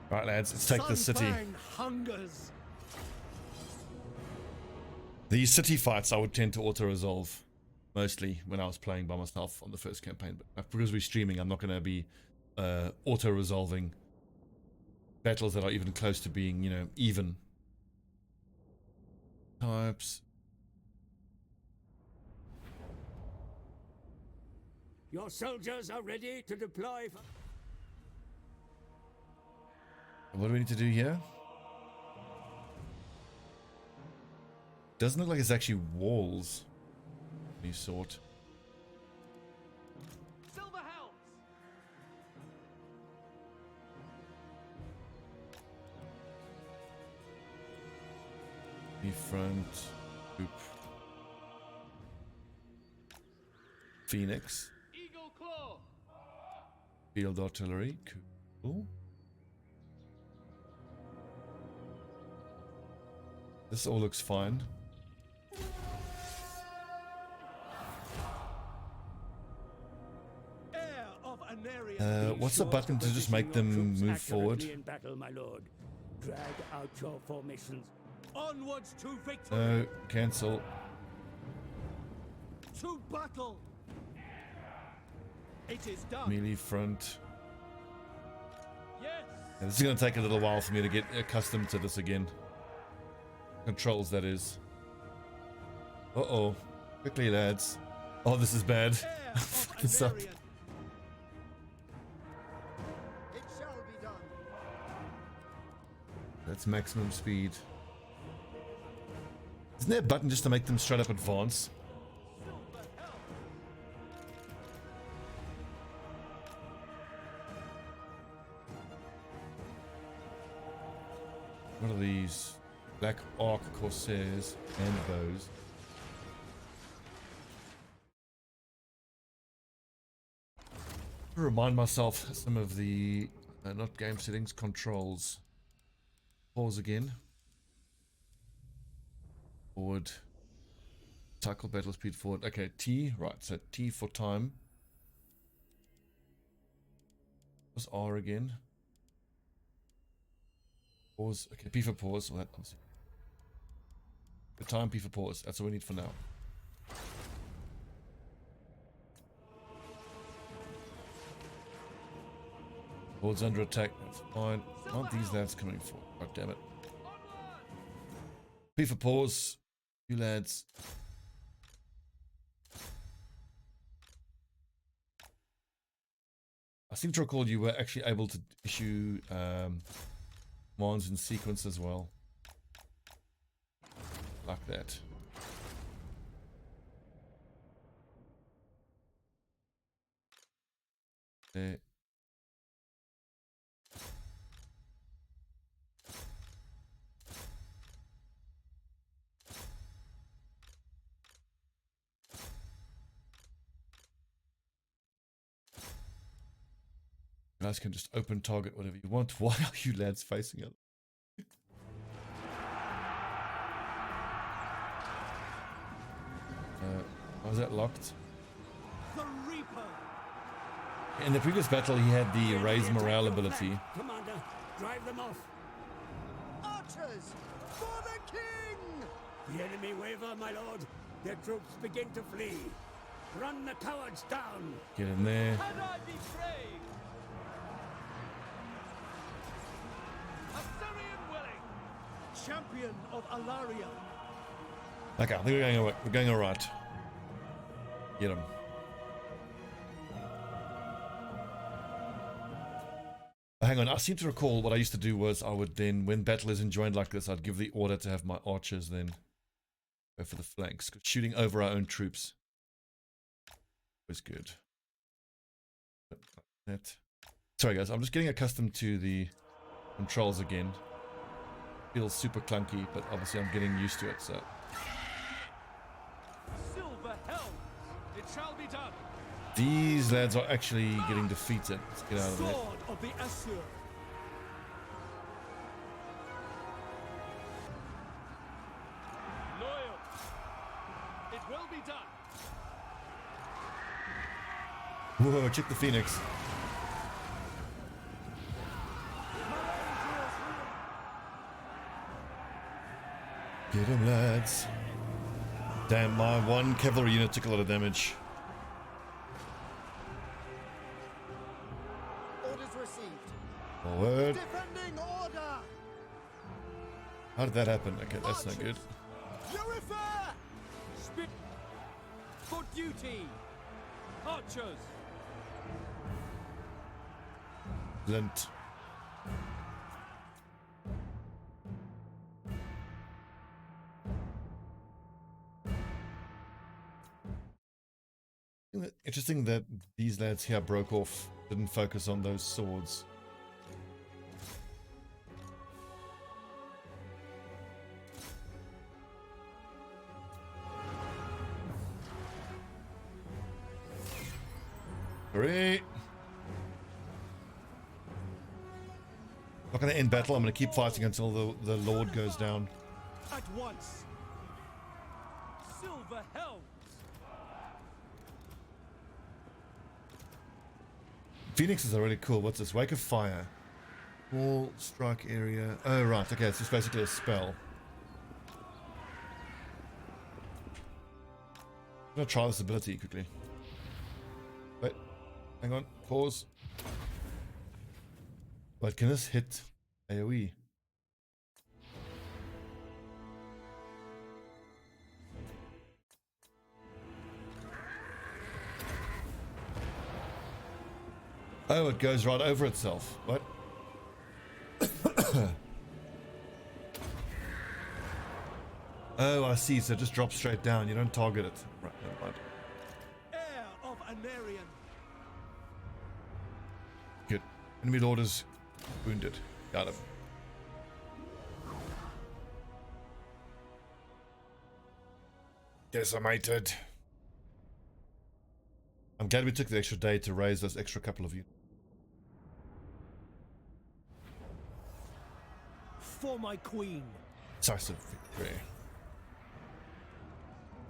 Right, lads, let's take this city. Hungers. These city fights I would tend to auto-resolve mostly when I was playing by myself on the first campaign, but because we're streaming, I'm not going to be auto-resolving battles that are even close to being, you know, even. Types. Your soldiers are ready to deploy. What do we need to do here? Doesn't look like it's actually walls of any sort. Silver helms. The front. Oop. Phoenix. Eagle claw. Field artillery. Cool. This all looks fine. What's the button to just make them move forward? In battle, my lord. Drag out your formations. Onwards to victory. No, cancel. To battle. It is done. Melee front. Yes. Yeah, this is going to take a little while for me to get accustomed to this again. Controls, that is. Uh-oh. Quickly, lads. Oh, this is bad. Fuck this up. It shall be done. That's maximum speed. Isn't there a button just to make them straight up advance? What are these? Black Arc Corsairs and bows. To remind myself some of the not game settings, controls. Pause again. Forward. Cycle battle speed forward. Okay, T, right, so T for time. What's R again? Pause. Okay, P for pause. Well, the time, P for pause. That's all we need for now. Board's under attack. That's fine. Aren't these lads coming for? God damn it. P for pause. You lads. I seem to recall you were actually able to issue commands in sequence as well. Like that. There. You guys can just open target whatever you want. Why are you lads facing it? Why is that locked? The Reaper. In the previous battle, he had the raise morale ability. Commander, drive them off. Archers for the king. The enemy waver, my lord. Their troops begin to flee. Run the cowards down. Get in there. Had I be brave. Assyrian willing. Champion of Alaria. Okay, I think we're going all right. Get him. Hang on, I seem to recall what I used to do was I would then, when battle is enjoined like this, I'd give the order to have my archers then go for the flanks. Shooting over our own troops was good. That. Sorry guys, I'm just getting accustomed to the controls again. Feels super clunky, but obviously I'm getting used to it, so. Silver helms. It shall be done. These lads are actually getting defeated. Let's get out of there. Sword of the Assur. Loyal. It will be done. Whoa, check the Phoenix. Get him, lads. Damn, my one cavalry unit took a lot of damage. Orders received. Forward. Defending order. How did that happen? Okay, that's not good. Purifier. Spit. For duty. Archers. Lint. Interesting that these lads here broke off, didn't focus on those swords. Great. Not going to end battle. I'm going to keep fighting until the Lord goes down. At once. Silver helms. Phoenixes are really cool. What's this? Wake of Fire. Small strike area. Oh, right. Okay, it's just basically a spell. I'm going to try this ability quickly. Wait. Hang on. Pause. But can this hit AoE? Oh, it goes right over itself. What? Oh, I see. So it just drops straight down. You don't target it. Right, never mind. Heir of Anarian. Good. Enemy lord is wounded. Got him. Decimated. I'm glad we took the extra day to raise those extra couple of units. For my queen. Decisive victory.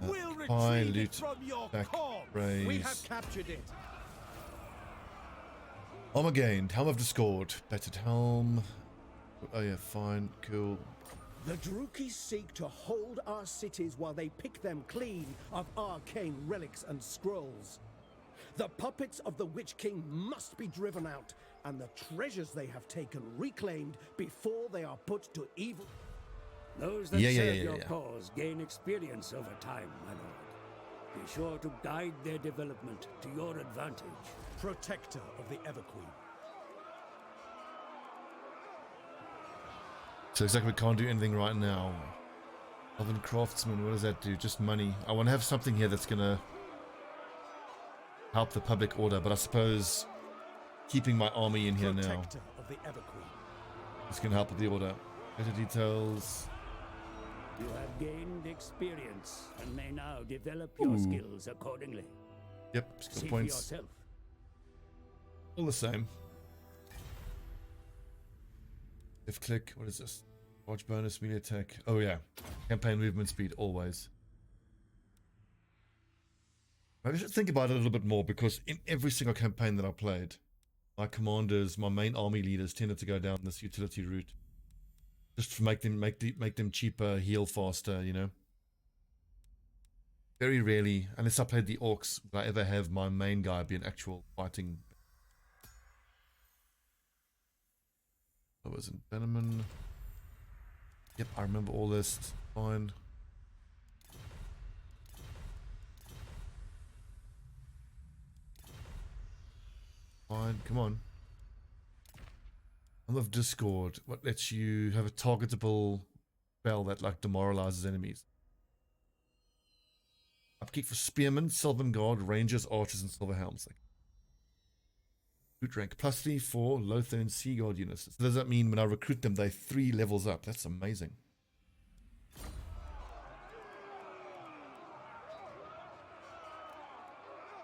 We'll High retrieve loot, it from your back, corpse. raise. We have captured it. Armor gained. Helm of Discord. Battered helm. Oh yeah, fine, cool. The Drukis seek to hold our cities while they pick them clean of arcane relics and scrolls. The puppets of the Witch King must be driven out, and the treasures they have taken reclaimed before they are put to evil. Those that serve your cause gain experience over time, my lord. Be sure to guide their development to your advantage. Protector of the Everqueen. So exactly, we can't do anything right now. Elven craftsman, what does that do? Just money. I want to have something here that's gonna help the public order, but I suppose keeping my army in here now Protector of the Everqueen. is gonna help with the order. Better details. You have gained experience and may now develop your skills accordingly. Yep, skill See points. for yourself. All the same. If click, what is this? Watch bonus, melee attack. Oh yeah. Campaign movement speed, always. Maybe I should think about it a little bit more, because in every single campaign that I played, my commanders, my main army leaders tended to go down this utility route. Just to make them cheaper, heal faster, you know. Very rarely, unless I played the orcs, would I ever have my main guy be an actual fighting. I was in Veneman. Yep, I remember all this. Fine. Fine, come on. I love Discord. What lets you have a targetable spell that like demoralizes enemies. Upkeep for spearmen, sylvan guard, rangers, archers, and silver helms. Recruit rank +3 for Lothian Sea Guard units. So does that mean when I recruit them, they 3 levels up? That's amazing.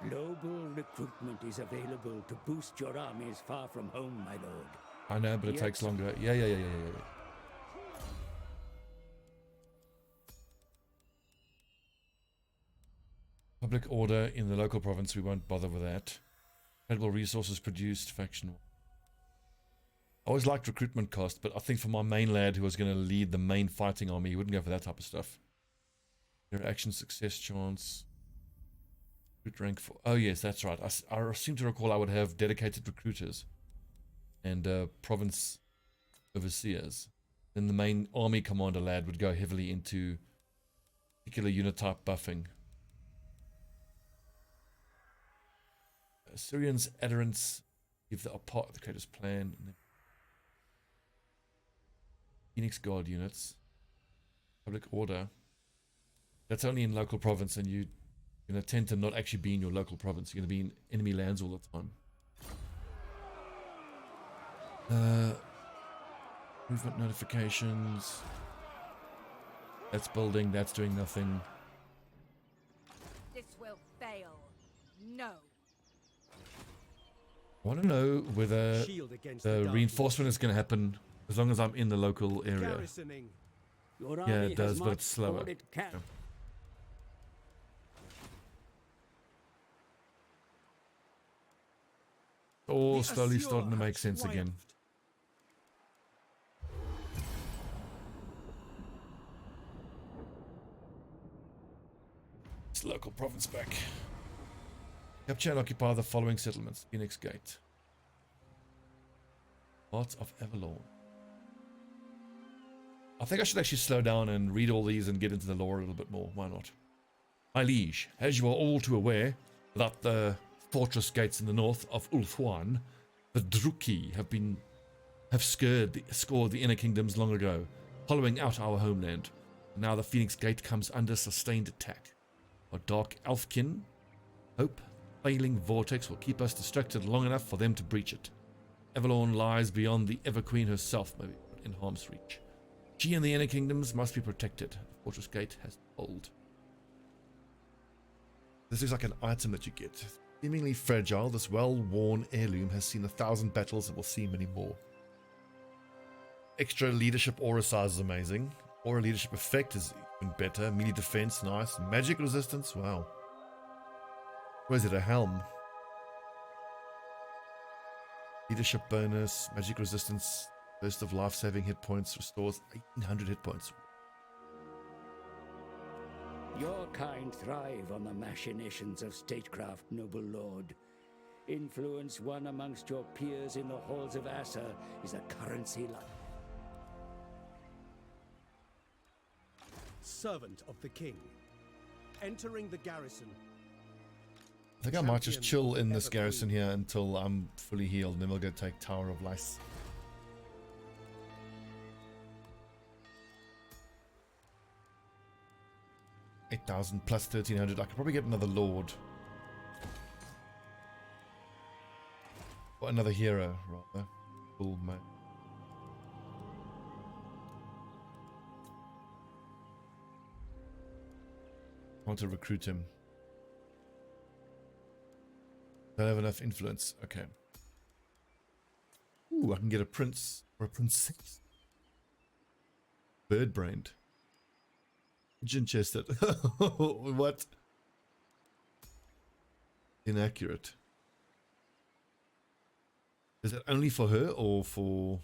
Global recruitment is available to boost your armies far from home, my lord. I know, but it takes longer. Yeah. Public order in the local province, we won't bother with that. Incredible resources produced, faction. I always liked recruitment cost, but I think for my main lad who was going to lead the main fighting army, he wouldn't go for that type of stuff. Your action success chance. Recruit rank for... Oh yes, that's right. I seem to recall I would have dedicated recruiters and province overseers. Then the main army commander lad would go heavily into particular unit type buffing. Assyrians adherents give the apart the creator's plan. And then Phoenix Guard units. Public order. That's only in local province, and you're going to tend to not actually be in your local province. You're going to be in enemy lands all the time. Movement notifications. That's building, that's doing nothing. This will fail. No. I want to know whether the reinforcement is going to happen as long as I'm in the local area. Yeah, it does, but it's slower. Yeah. All slowly starting to make sense again. It's local province back. Capture and occupy the following settlements. Phoenix Gate. Hearts of Avalon. I think I should actually slow down and read all these and get into the lore a little bit more. Why not? My liege, as you are all too aware, that the fortress gates in the north of Ulthuan, the Druki, have scored the inner kingdoms long ago, hollowing out our homeland. Now the Phoenix Gate comes under sustained attack. Our dark elfkin hope failing vortex will keep us distracted long enough for them to breach it. Avalon lies beyond the Everqueen herself, maybe in harm's reach. She and the inner kingdoms must be protected. The fortress gate has to hold. This is like an item that you get. Seemingly fragile, this well-worn heirloom has seen 1,000 battles and will see many more. Extra leadership aura size is amazing. Aura leadership effect is even better. Melee defense, nice. Magic resistance, wow. Where is it? A helm. Leadership bonus, magic resistance, burst of life-saving hit points, restores 1,800 hit points. Your kind thrive on the machinations of statecraft, noble lord. Influence won amongst your peers in the halls of Assa is a currency like... Servant of the king. Entering the garrison. I think I might just chill in this garrison here until I'm fully healed, and then we'll go take Tower of Lice. $8,000 plus 1,300. I could probably get another lord. Or another hero, rather. Full mate. I want to recruit him. Don't have enough influence. Okay. Ooh, I can get a prince or a princess. Bird-brained. Pigeon-chested. What? Inaccurate. Is it only for her or for...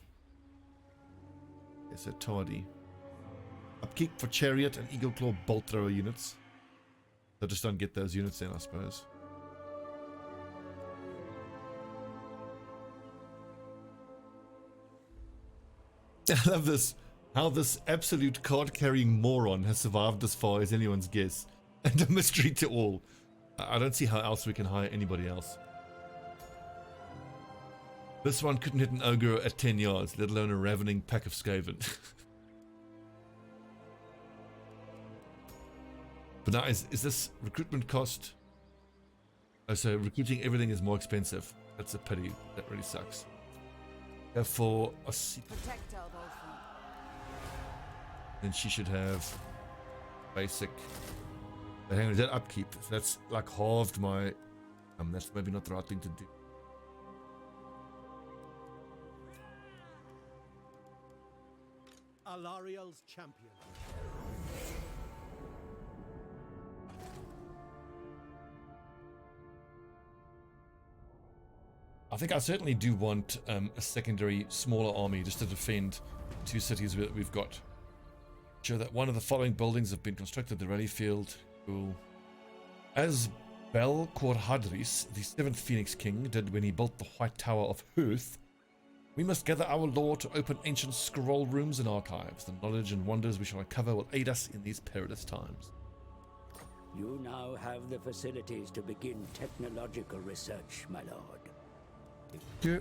Is it tardy? Upkeep for chariot and eagle claw bolt thrower units. I just don't get those units then, I suppose. I love this. How this absolute card-carrying moron has survived this far is anyone's guess. And a mystery to all. I don't see how else we can hire anybody else. This one couldn't hit an ogre at 10 yards, let alone a ravening pack of Skaven. But now, is this recruitment cost? Oh, so recruiting everything is more expensive. That's a pity. That really sucks. Go for a Protect our Volfram. Then she should have basic. Hang on, is that upkeep? So that's like halved my. That's maybe not the right thing to do. Alariel's champion. think I certainly do want a secondary, smaller army just to defend 2 cities that we've got. Show that one of the following buildings have been constructed: the rally field. Cool. As Bel Korhadris, the 7th Phoenix King, did when he built the White Tower of Hearth, we must gather our lore to open ancient scroll rooms and archives. The knowledge and wonders we shall uncover will aid us in these perilous times. You now have the facilities to begin technological research, my lord. Here.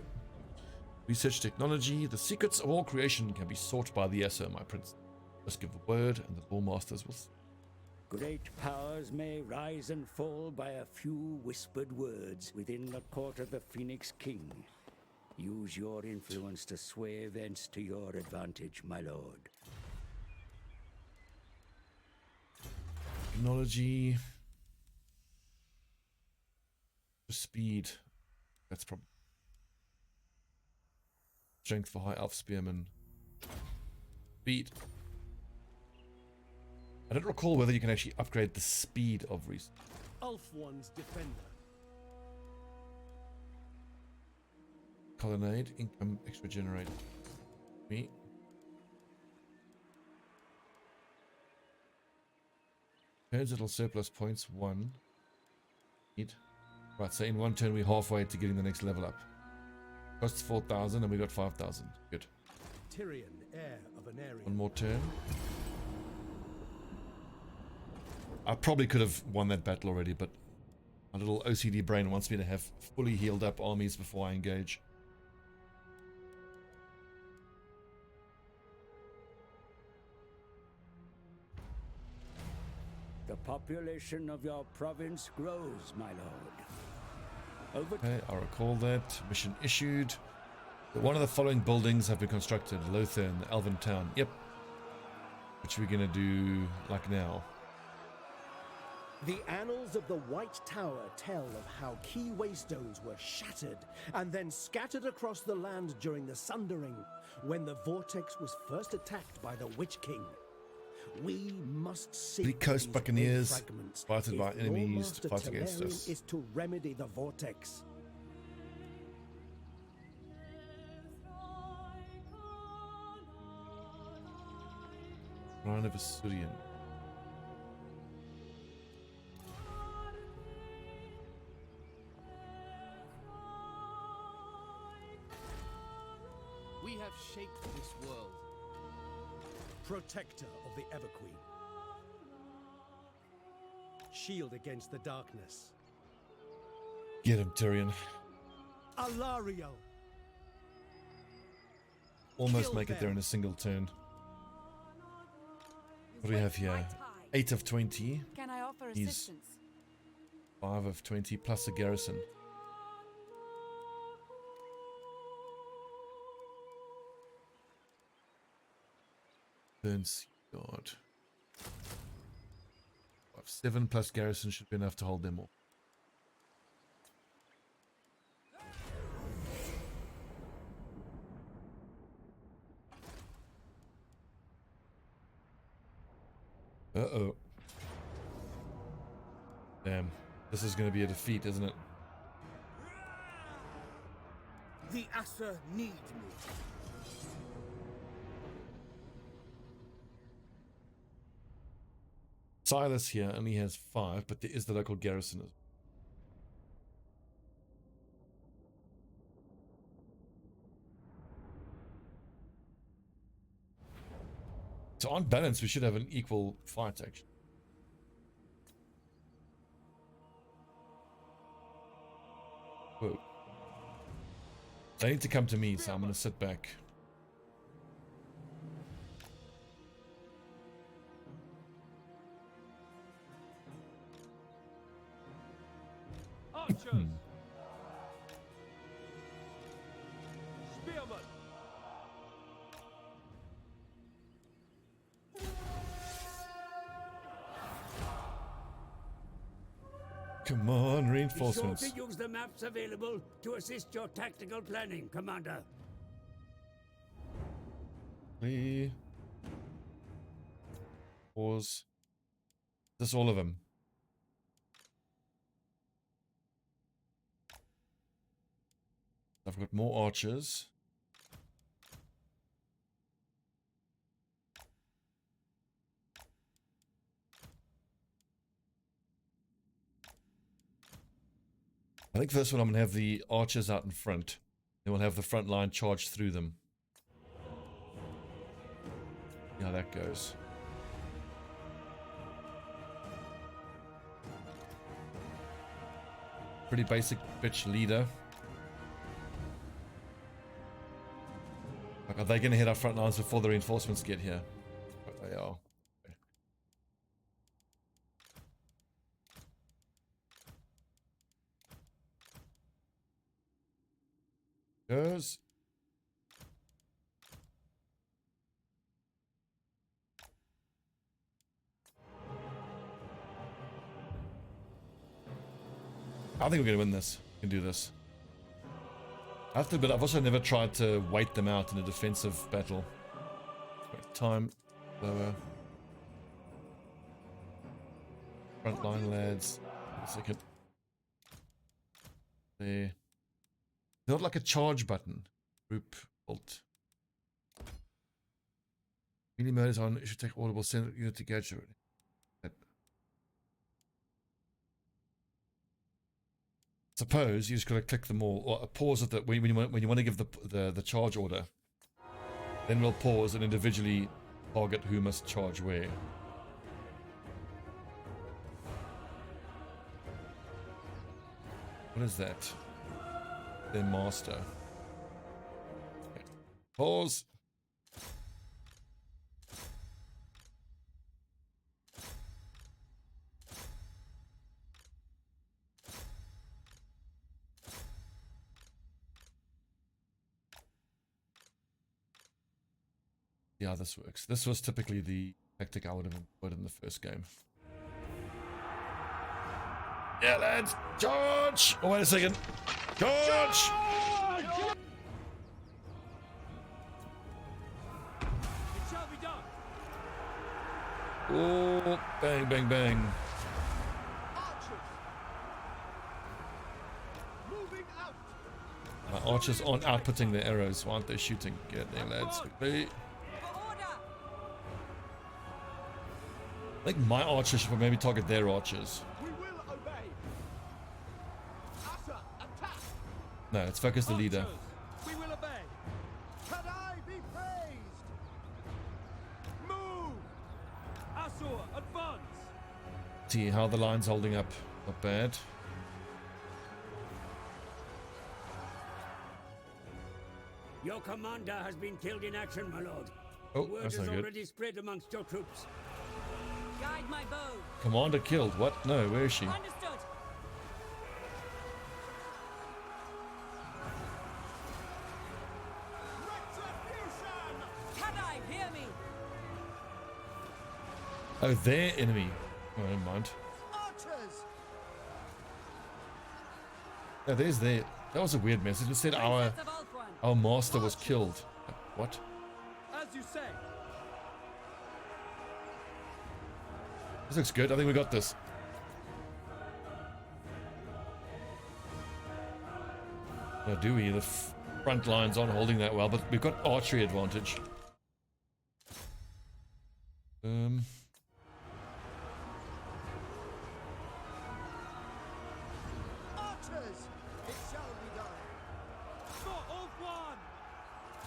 Research technology. The secrets of all creation can be sought by the Esser, my prince. Just give the word and the Lore Masters will see. Great powers may rise and fall by a few whispered words within the court of the Phoenix King. Use your influence to sway events to your advantage, my lord. Technology. Speed. That's probably. Strength for high elf spearmen. Speed. I don't recall whether you can actually upgrade the speed of research. Ulf One's defender. Colonnade, income, extra generated. Me. Turns it'll surplus points 1. Need. Right, so in 1 turn we're halfway to getting the next level up. Costs 4,000 and we got 5,000. Good. Tyrion, heir of an area. 1 more turn. I probably could have won that battle already, but my little OCD brain wants me to have fully healed up armies before I engage. The population of your province grows, my lord. Okay, I recall that. Mission issued. One of the following buildings have been constructed. Lothern, the Elven town. Yep. Which we're going to do like now. The annals of the White Tower tell of how key waystones were shattered and then scattered across the land during the Sundering, when the vortex was first attacked by the Witch King. We must seek The coast these buccaneers, fragments spotted by if enemies to Loremaster fight against Telerian us. is to remedy the vortex. Rhine of Assyrian. We have shaped this world. Protector of the Everqueen. Shield against the darkness. Get him, Tyrion. Alario. Almost Kill make it there them. in a single turn. You've What do we have wet here? my tie. 8 of 20. Can I offer He's- assistance? 5 of 20 plus a garrison. Burns God. 7 plus garrison should be enough to hold them all. Uh-oh. Damn. This is going to be a defeat, isn't it? The Asser need me. Silas here only has 5, but there is the local garrison. So on balance, we should have an equal fight, actually. Whoa. They need to come to me, so I'm going to sit back. Archers! Spearmen! Come on, Be sure reinforcements. to use the maps available to assist your tactical planning, Commander. Pause. Is this all of them? I've got more archers. I think for this one I'm going to have the archers out in front. Then we'll have the front line charge through them. See how that goes. Pretty basic bitch leader. Like, are they going to hit our front lines before the reinforcements get here? But they are. Goes. I think we're going to win this. We can do this. I have to admit, I've also never tried to wait them out in a defensive battle. Time lower. Front line lads. Wait a second. There. Not like a charge button. Group alt. Melee mode is on. You should take audible. Send unit to gadget. Suppose you just gotta click them all, or pause at the when you want to give the charge order. Then we'll pause and individually target who must charge where. What is that? Their master. Okay. Pause. Yeah, this works. This was typically the tactic I would have employed in the first game. Yeah, lads, charge! Oh, wait a second. Charge! It shall be done. Oh, bang, bang, bang. Archers. Moving out. My archers aren't outputting their arrows. Why aren't they shooting? Get there, lads. Quickly. I think my archers should maybe target their archers. We will obey. Asa, attack. No, let's focus the leader. Archers, we will obey. Can I be praised? Move. Asur, advance. See how the line's holding up. Not bad. Your commander has been killed in action, my lord. Oh, Word that's has not good. already spread amongst your troops. Guide my bow. Commander killed. What? No, where is she? Understood. Retribution. Kadai, hear me. Oh, their enemy. Oh, never mind. Archers. Oh, there's their... That was a weird message. It said our Princess of Ulthuan. our master was killed. What? As you say. This looks good. I think we got this. No, do we? The front lines aren't holding that well, but we've got archery advantage. Archers. It shall be done. For Ulthuan.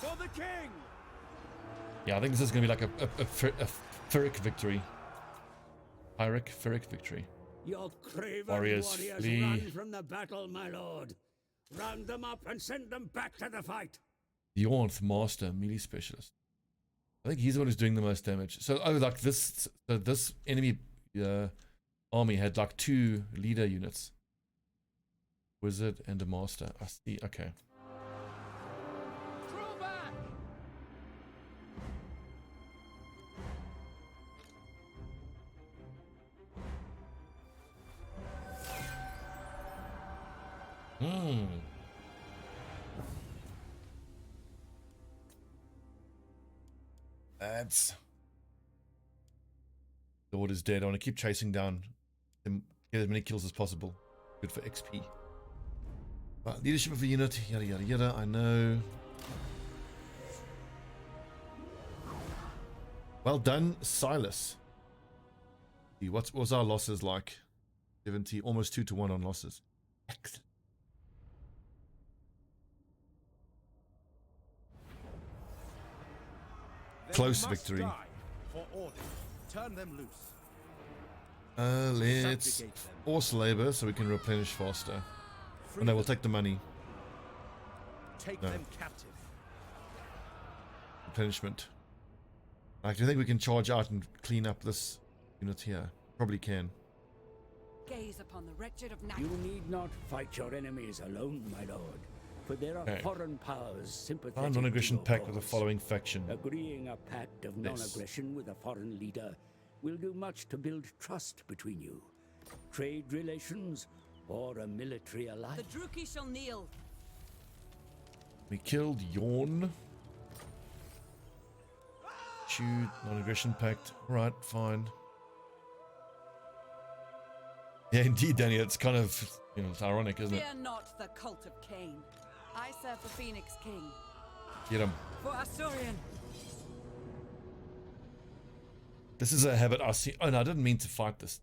For the king. Yeah, I think this is going to be like a Pyrrhic victory. Pyrrhic victory. Your craven Warriors, warriors flee. run from the battle, my lord. Round them up and send them back to the fight. The Ornth Master, melee specialist. I think he's the one who's doing the most damage. So, oh, like this, so this enemy army had like 2 leader units. Wizard and a master. I see. Okay. Draw back. Hmm. That's... Lord is dead. I want to keep chasing down him, get as many kills as possible. Good for XP. Right, leadership of the unit, yada yada yada, I know. Well done, Silas. What was our losses like? 70, almost 2-1 on losses. Excellent. Close victory. For order. Turn them loose. Let's Subjugate them. force labor so we can replenish faster. Oh, no, we'll take the money. Take No. them captive. Replenishment. Like, do you think we can charge out and clean up this unit here? Probably can. Gaze upon the wretched of You Nack. need not fight your enemies alone, my lord, for there are Okay. foreign powers sympathetic Our to non-aggression your pact with the cause. following faction. Agreeing a pact of Yes. non-aggression with a foreign leader will do much to build trust between you. Trade relations or a military The alliance. Druki shall kneel. We killed Yorn. Shoot, non-aggression pact. Right, fine. Yeah, indeed, Danny. It's kind of, you know, it's ironic, isn't it? Fear not the cult of Cain. I serve the Phoenix King. Get him. For Asturian. This is a habit I see. Oh no, I didn't mean to fight this.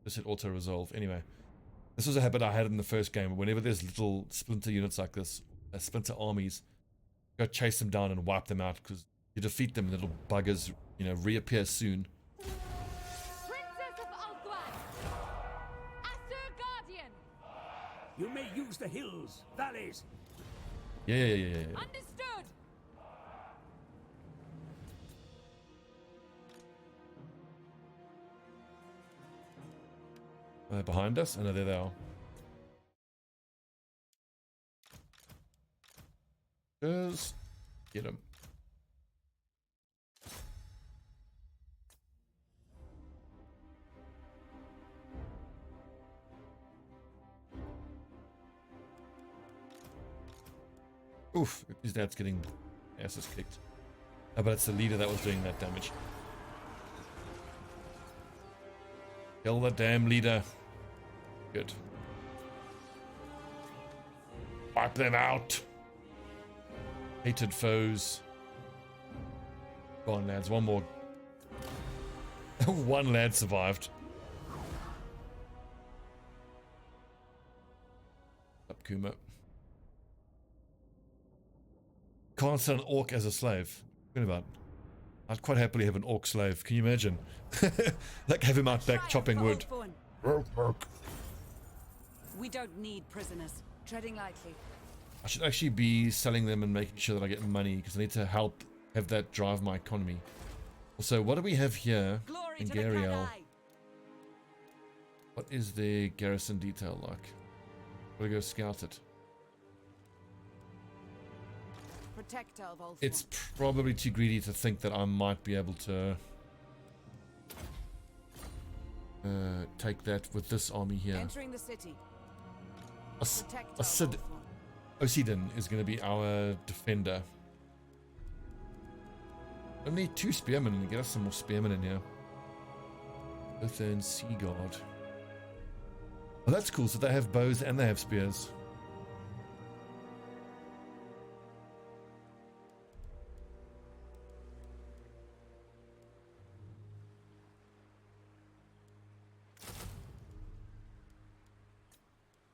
This hit auto resolve. Anyway, this was a habit I had in the first game. Whenever there's little splinter units like this, splinter armies, go chase them down and wipe them out because you defeat them, little buggers, you know, reappear soon. Princess of Althwan! Asur Guardian! You may use the hills, valleys. Yeah. Understood! Behind us? Oh no, there they are. Just get them. Oof, his dad's getting asses kicked. Oh, but it's the leader that was doing that damage. Kill the damn leader. Good. Wipe them out. Hated foes. Go on, lads. One more. One lad survived. Up, Kuma. Can't sell an orc as a slave. Think about it. I'd quite happily have an orc slave. Can you imagine? Like have him out back chopping wood. We don't need prisoners. Treading lightly. I should actually be selling them and making sure that I get money because I need to help have that drive my economy. Also, what do we have here Glory in to the Gariel? Kadai. What is the garrison detail like? We'll go scout it. Protector of Ulthuan. It's probably too greedy to think that I might be able to take that with this army here. Entering the city. Protector of Sid Ulthuan. Osidon is going to be our defender. Only 2 spearmen. Get us some more spearmen in here. Othern Sea Guard. Oh, that's cool. So they have bows and they have spears.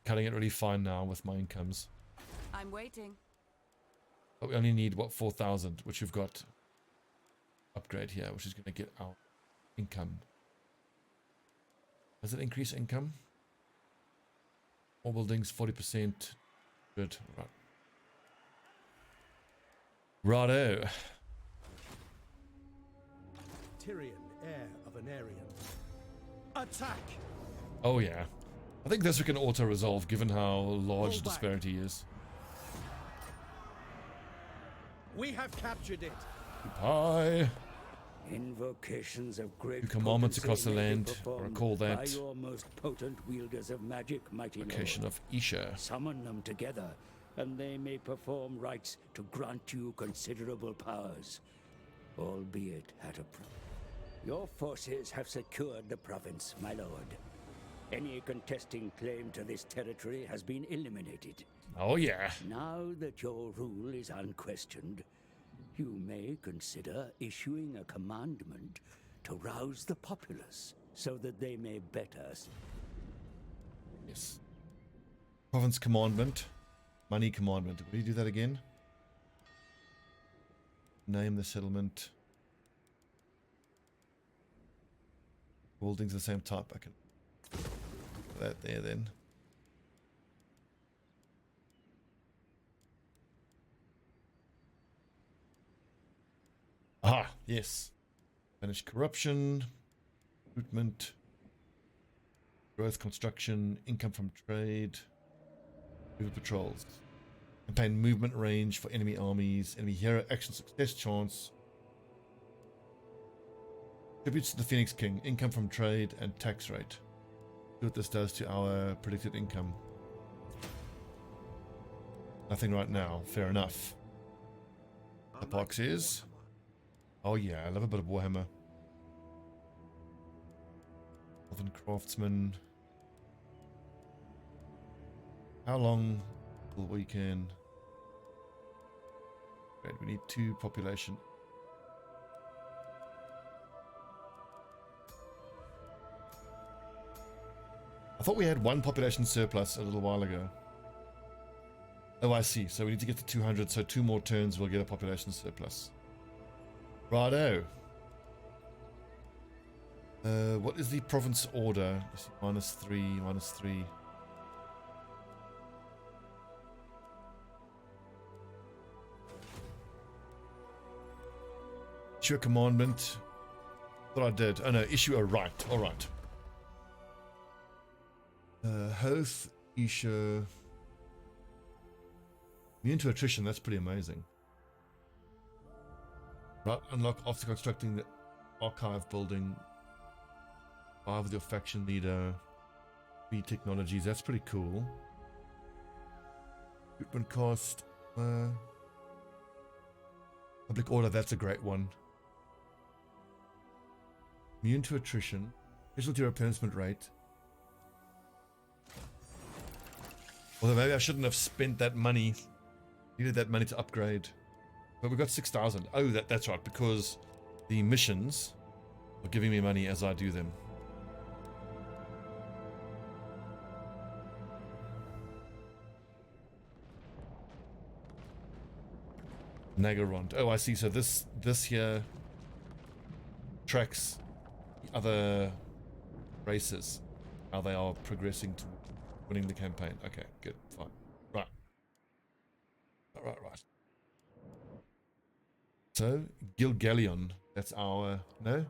Cutting it really fine now with my incomes. I'm waiting. But we only need, what, 4,000, which we've got upgrade here, which is going to get our income. Does it increase income? All buildings, 40%. Good. Right. Righto. Tyrion, heir of an Aryan. Attack! Oh, yeah. I think this we can auto-resolve, given how large the Pull back. disparity is. We have captured it. Bye. Invocations of great Two commandments across the potency may be land. performed Recall that. by your most potent wielders of magic, mighty Location lord. of Isha. Summon them together, and they may perform rites to grant you considerable powers, albeit at a price. Your forces have secured the province, my lord. Any contesting claim to this territory has been eliminated. Oh yeah. Now that your rule is unquestioned, you may consider issuing a commandment to rouse the populace so that they may bet us. Yes. Province commandment. Money commandment. Will you do that again? Name the settlement. Buildings the same type. I can put that there then. Ah, yes. Banish corruption. Recruitment. Growth construction. Income from trade. River patrols. Campaign movement range for enemy armies. Enemy hero action success chance. Tributes to the Phoenix King. Income from trade and tax rate. See what this does to our predicted income. Nothing right now. Fair enough. The box is. Oh yeah, I love a bit of Warhammer. Elven craftsman. How long will we can? Great, we need 2 population. I thought we had 1 population surplus a little while ago. Oh, I see. So we need to get to 200. So 2 more turns, we'll get a population surplus. Righto. What is the province order? -3, -3. Issue a commandment. What I did. Oh no, issue a right. Alright. Hoth, issue. Immune to attrition, that's pretty amazing. Right, unlock after constructing the archive building. 5 with your faction leader. 3 technologies, that's pretty cool. Recruitment cost. Public order, that's a great one. Immune to attrition. Casualty replenishment rate. Although maybe I shouldn't have spent that money. Needed that money to upgrade. But we got 6,000. Oh, that's right, because the missions are giving me money as I do them. Nagarond. Oh, I see. So this here tracks the other races, how they are progressing to winning the campaign. Okay, good, fine. Right. Right. So, Gilgallion, that's our... No?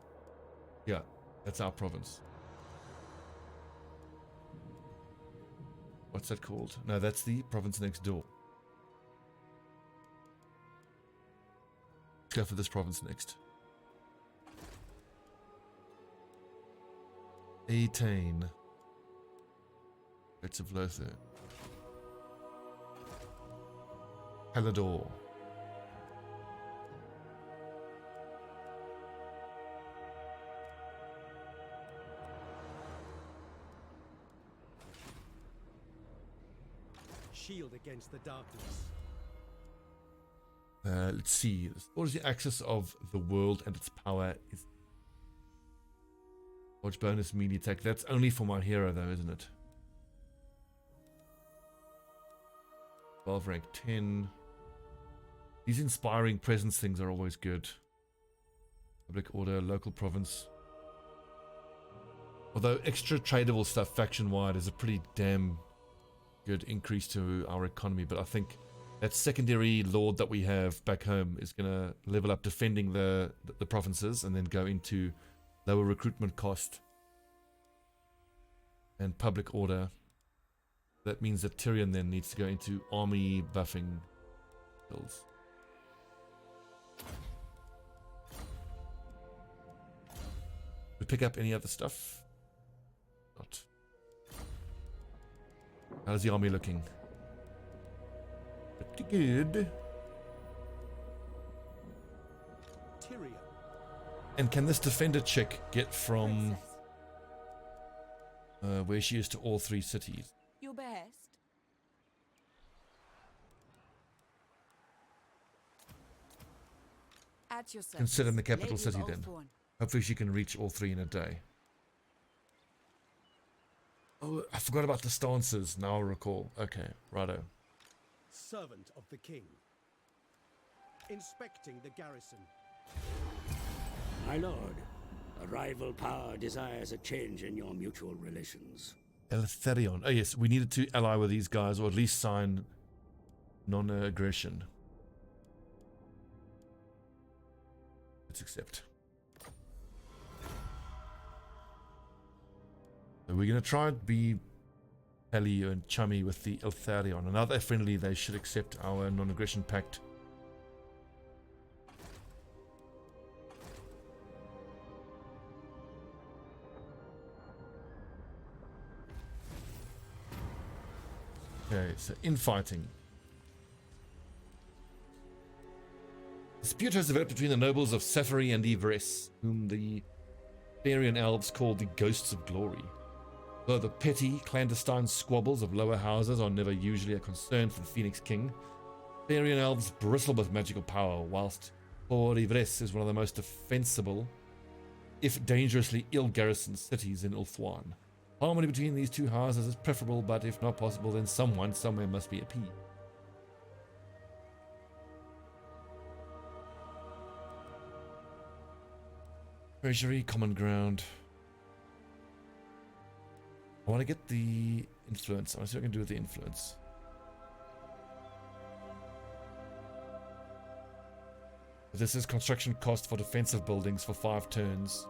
Yeah, that's our province. What's that called? No, that's the province next door. Let's go for this province next. 18. Gates of Lothar. Palador. Shield against the darkness. Let's see. What is the axis of the world and its power? Is large bonus melee attack. That's only for my hero though, isn't it? 12 rank 10. These inspiring presence things are always good. Public order, local province. Although extra tradable stuff faction wide is a pretty damn good increase to our economy, but I think that secondary lord that we have back home is going to level up defending the provinces and then go into lower recruitment cost and public order. That means that Tyrion then needs to go into army buffing builds. We pick up any other stuff? Not. How's the army looking? Pretty good. Tyrion. And can this defender chick get from... where she is to all 3 cities. Your best. At your service. Consider the capital Lady of city then. Ulthuan. Hopefully she can reach all 3 in a day. Oh, I forgot about the stances. Now I recall. Okay, righto. Servant of the king. Inspecting the garrison. My lord, a rival power desires a change in your mutual relations. Eltharion. Oh yes, we needed to ally with these guys, or at least sign non-aggression. Let's accept. So we're going to try and be pally and chummy with the Eltharion. And now they're friendly, they should accept our non-aggression pact. Okay, so infighting. Dispute has developed between the nobles of Safari and Ivres, whom the Therian elves call the Ghosts of Glory. Though the petty, clandestine squabbles of lower houses are never usually a concern for the Phoenix King, Therian elves bristle with magical power, whilst Port Ivres is one of the most defensible, if dangerously ill-garrisoned cities in Ulthuan. Harmony between these 2 houses is preferable, but if not possible, then someone somewhere must be appeased. Treasury, common ground. I want to get the influence. I want to see what I can do with the influence. This is construction cost for defensive buildings for 5 turns.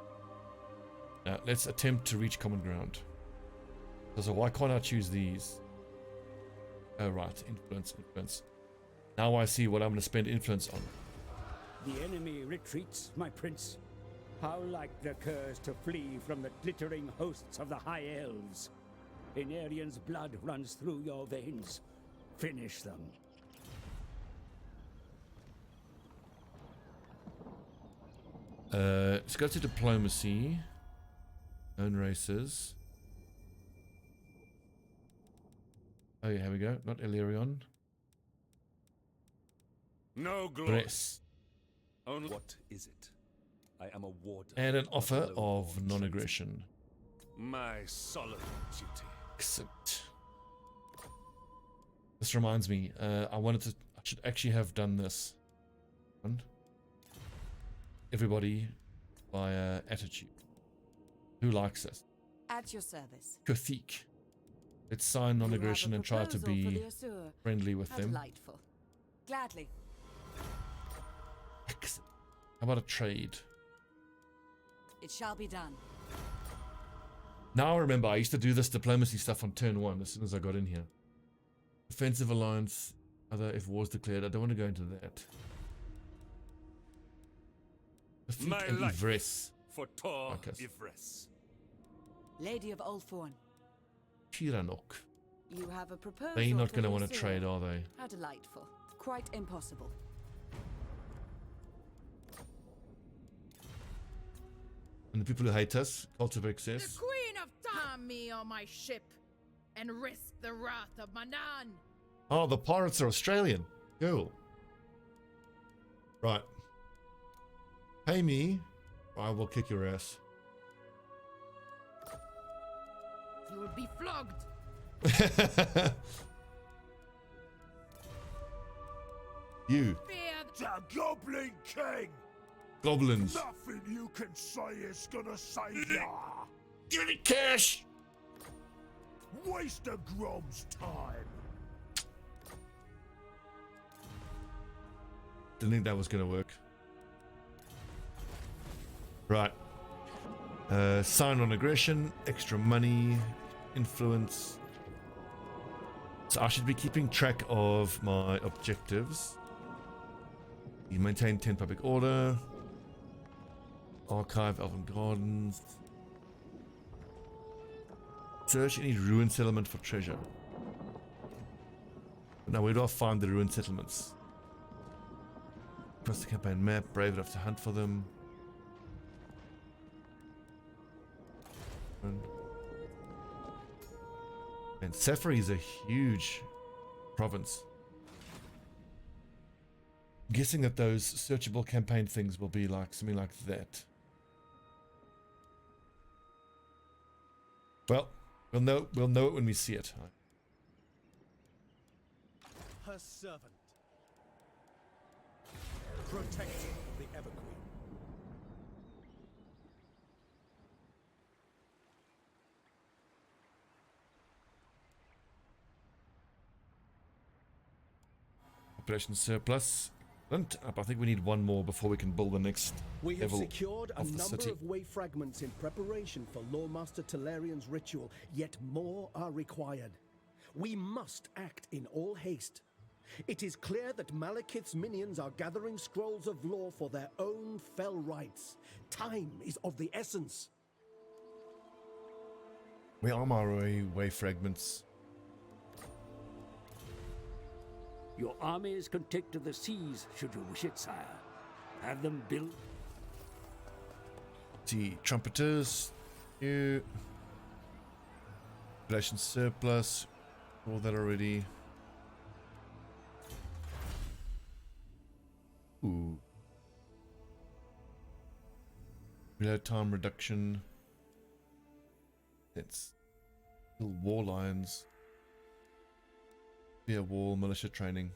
Now, let's attempt to reach common ground. So why can't I choose these? Oh, right. Influence. Now I see what I'm going to spend influence on. The enemy retreats, my prince. How like the curs to flee from the glittering hosts of the High Elves. Inarian's blood runs through your veins. Finish them. Let's go to diplomacy. Own races. Oh yeah, here we go. Not Illyrion. No glory. Bress. Only what is it? I am a warden. And an offer the lower of lord non-aggression. My solemn duty. Excellent. This reminds me, I should actually have done this. Everybody via attitude. Who likes this? At your service. Kothique. Let's sign non-aggression and try to be friendly with them. Delightful. Gladly. Excellent. How about a trade? It shall be done. Now I remember, I used to do this diplomacy stuff on turn 1 as soon as I got in here. Defensive alliance, other if war's declared. I don't want to go into that. My and life Ivres. for Tor Marcus. Ivres. Lady of Ulthuan. Chiranok. You have a proposal. They're not for going to want to Leosur. trade, are they? How delightful. Quite impossible. And the people who hate us, cultivate The excess. Queen of Time me on my ship and risk the wrath of Manan. Oh, the pirates are Australian. Cool. Right. Pay me, or I will kick your ass. You will be flogged. You. Fear The Goblin King! Goblins. Nothing you can say is gonna save ya! Give me cash! Waste a Grom's time! Didn't think that was going to work. Right. Sign on aggression, extra money, influence. So I should be keeping track of my objectives. You maintain 10 public order. Archive Elven Gardens. Search any ruined settlement for treasure. Now where do I find the ruined settlements? Across the campaign map, brave enough to hunt for them. And Safari is a huge province. I'm guessing that those searchable campaign things will be like something like that. Well, we'll know it when we see it. Her servant. Protector of the Everqueen. Population surplus. I think we need one more before we can build the next We have level secured a of the number city. of way fragments in preparation for Lawmaster Talarian's ritual, yet more are required. We must act in all haste. It is clear that Malekith's minions are gathering scrolls of law for their own fell rights. Time is of the essence. Where are my way fragments? Your armies can take to the seas should you wish it, sire. Have them built. The trumpeters. New. Population surplus. All that already. Ooh. Reload time reduction. It's still war lines. Be a wall, militia training.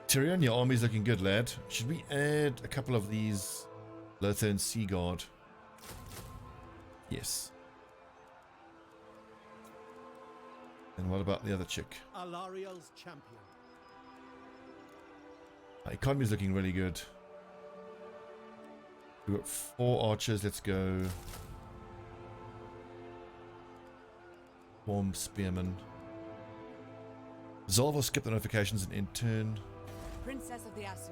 Tyrion, your army's looking good, lad. Should we add a couple of these Lothern Sea Guard? Yes. And what about the other chick? Alariel's champion. Our economy's looking really good. We've got 4 archers, let's go. Bomb spearmen. Resolve or skip the notifications and end turn. Princess of the Azure.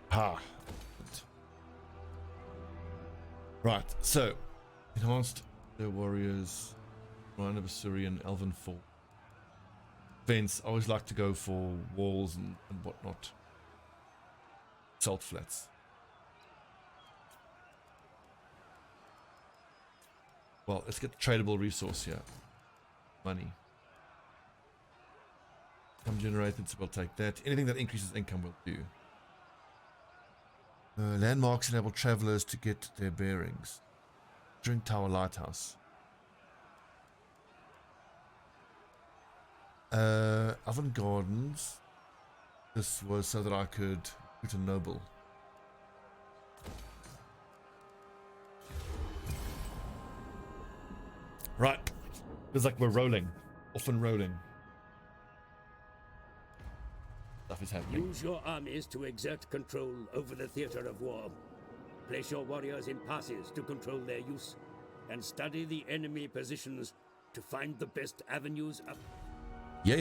Ha. Right, so enhanced their warriors, Rhine of Assyrian, Elven Fall. Fence, I always like to go for walls and whatnot. Salt flats. Well, let's get the tradable resource here. Money. Income generated, so we'll take that. Anything that increases income will do. Landmarks enable travelers to get their bearings. Drink Tower Lighthouse. Oven Gardens. This was so that I could recruit a noble. Right. Feels like we're rolling. Often rolling. Stuff is happening. Use your armies to exert control over the theater of war. Place your warriors in passes to control their use, and study the enemy positions to find the best avenues up. Yeah.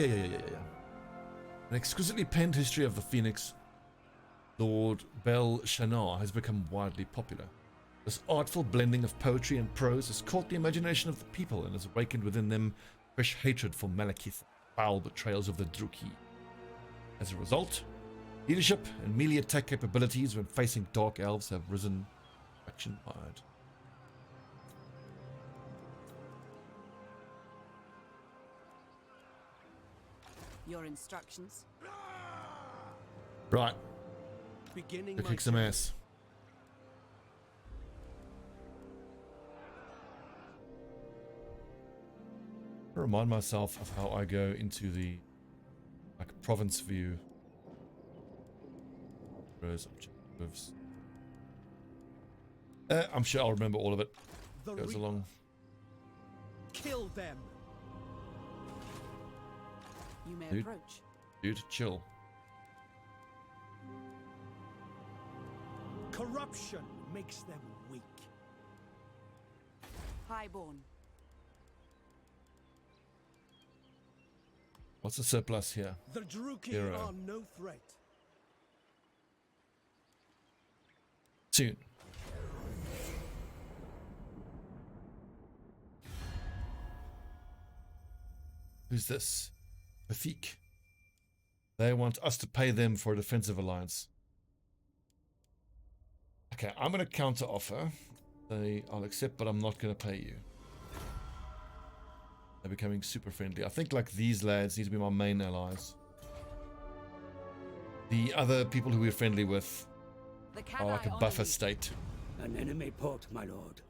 An exquisitely penned history of the Phoenix, Lord Bel Shanar, has become widely popular. This artful blending of poetry and prose has caught the imagination of the people and has awakened within them fresh hatred for Malekith, foul betrayals of the Druki. As a result, leadership and melee attack capabilities when facing Dark Elves have risen faction-wide. Your instructions. Right, Beginning go my kick some journey. ass. I remind myself of how I go into the province view. Those objectives. I'm sure I'll remember all of it. The Goes Reaper. along. Kill them. You may Dude. approach. Dude, chill. Corruption makes them weak. Highborn. What's the surplus here? The Druki Hero. are no threat. Soon. Who's this? Pathik. They want us to pay them for a defensive alliance. Okay, I'm going to counter offer. Say, I'll accept, but I'm not going to pay you. They're becoming super friendly. I think like these lads need to be my main allies. The other people who we're friendly with are like a buffer state. An enemy port, my lord.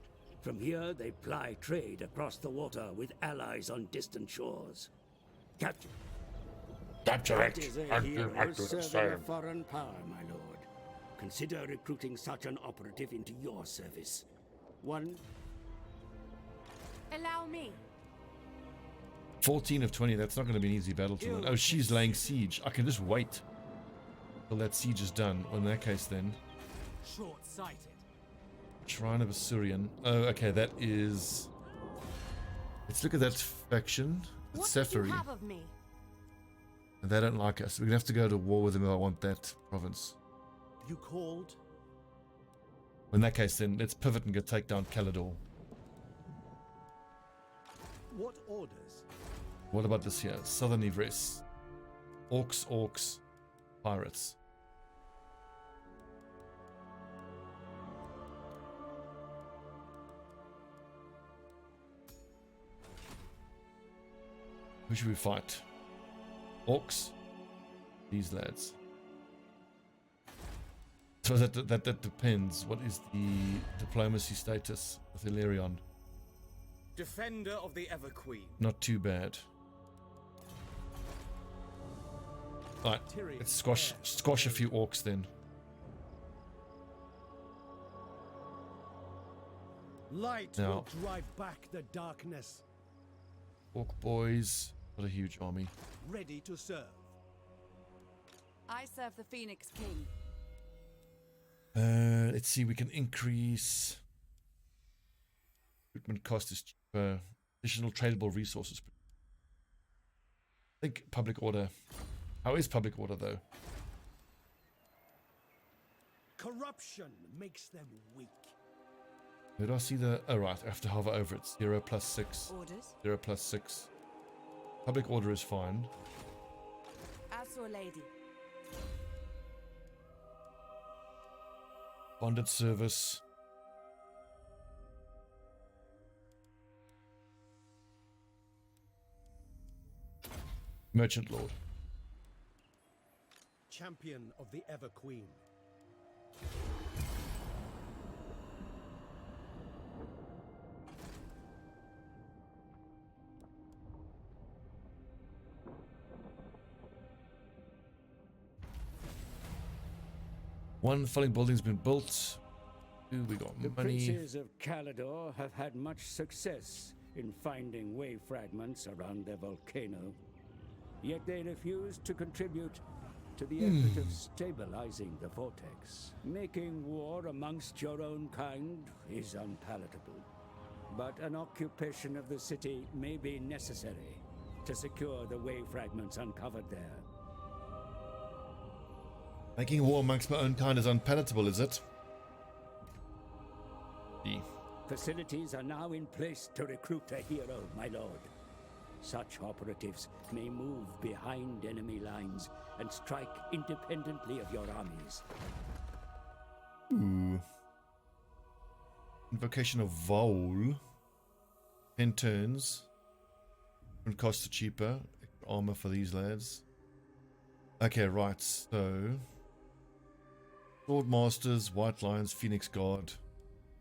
From here, they ply trade across the water with allies on distant shores. Capture. Capture That it! is a And hero you do the serving a same. foreign power, my lord. Consider recruiting such an operative into your service. One. Allow me. 14 of 20, that's not going to be an easy battle to win. Oh, she's laying siege. I can just wait till that siege is done. Well, in that case then. Short-sighted. Shrine of Assyrian. Oh, okay, that is... Let's look at that faction. It's What do you Seferi. have of me? And they don't like us. We're going to have to go to war with them if I want that province. You called? In that case then, let's pivot and go take down Calador. What orders? What about this here? Southern Yvresse. Orcs, pirates. Who should we fight? Orcs? These lads. So that depends. What is the diplomacy status with Illyrion? Defender of the Ever Queen. Not too bad. Right, let's squash a few orcs then. Light Now. will drive back the darkness. Orc boys, what a huge army. Ready to serve. I serve the Phoenix King. Let's see, we can increase recruitment cost is cheaper. Additional tradable resources. I think public order. How is public order though? Corruption makes them weak. Where do I see the... Oh right, I have to hover over it. 0 plus 6. Orders? 0 plus 6. Public order is fine. As your lady. Bonded service. Merchant Lord. Champion of the Ever Queen. One falling building's been built. Two, we got The money. princes of Calador have had much success in finding way fragments around their volcano. Yet they refuse to contribute to the effort of stabilizing the vortex. Making war amongst your own kind is unpalatable. But an occupation of the city may be necessary to secure the way fragments uncovered there. Making war amongst my own kind is unpalatable, is it? D. Facilities are now in place to recruit a hero, my lord. Such operatives may move behind enemy lines and strike independently of your armies. Ooh. Invocation of Vole. 10 turns. And costs are cheaper. Extra armor for these lads. Okay, right, so... Sword Masters, White Lions, Phoenix Guard.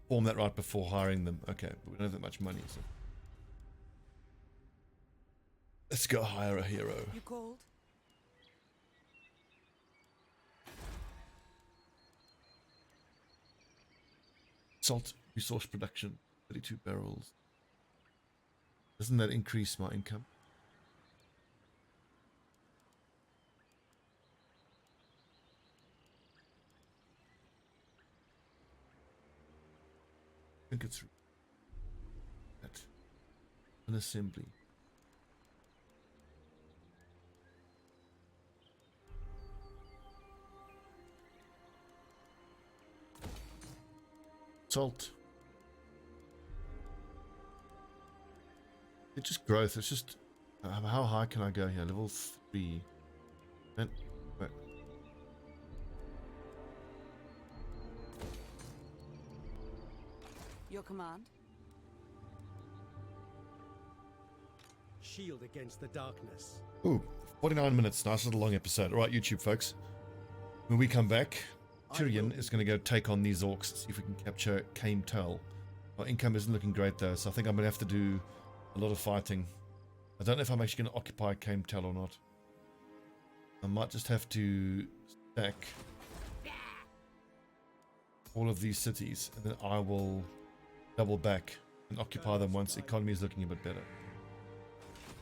Form that right before hiring them. Okay, but we don't have that much money, so... Let's go hire a hero. You called? Salt resource production, 32 barrels. Doesn't that increase my income? I think it's that. An assembly. Salt. It's just growth. It's just how high can I go here? Level 3. Then, wait. Your command? Shield against the darkness. Ooh, 49 minutes. Nice little long episode. All right, YouTube folks. When we come back, Tyrion is going to go take on these orcs, see if we can capture Caim Tell. Our income isn't looking great though, so I think I'm going to have to do a lot of fighting. I don't know if I'm actually going to occupy Caim Tell or not. I might just have to stack all of these cities, and then I will double back and occupy them once the economy is looking a bit better.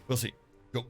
We'll see. Go.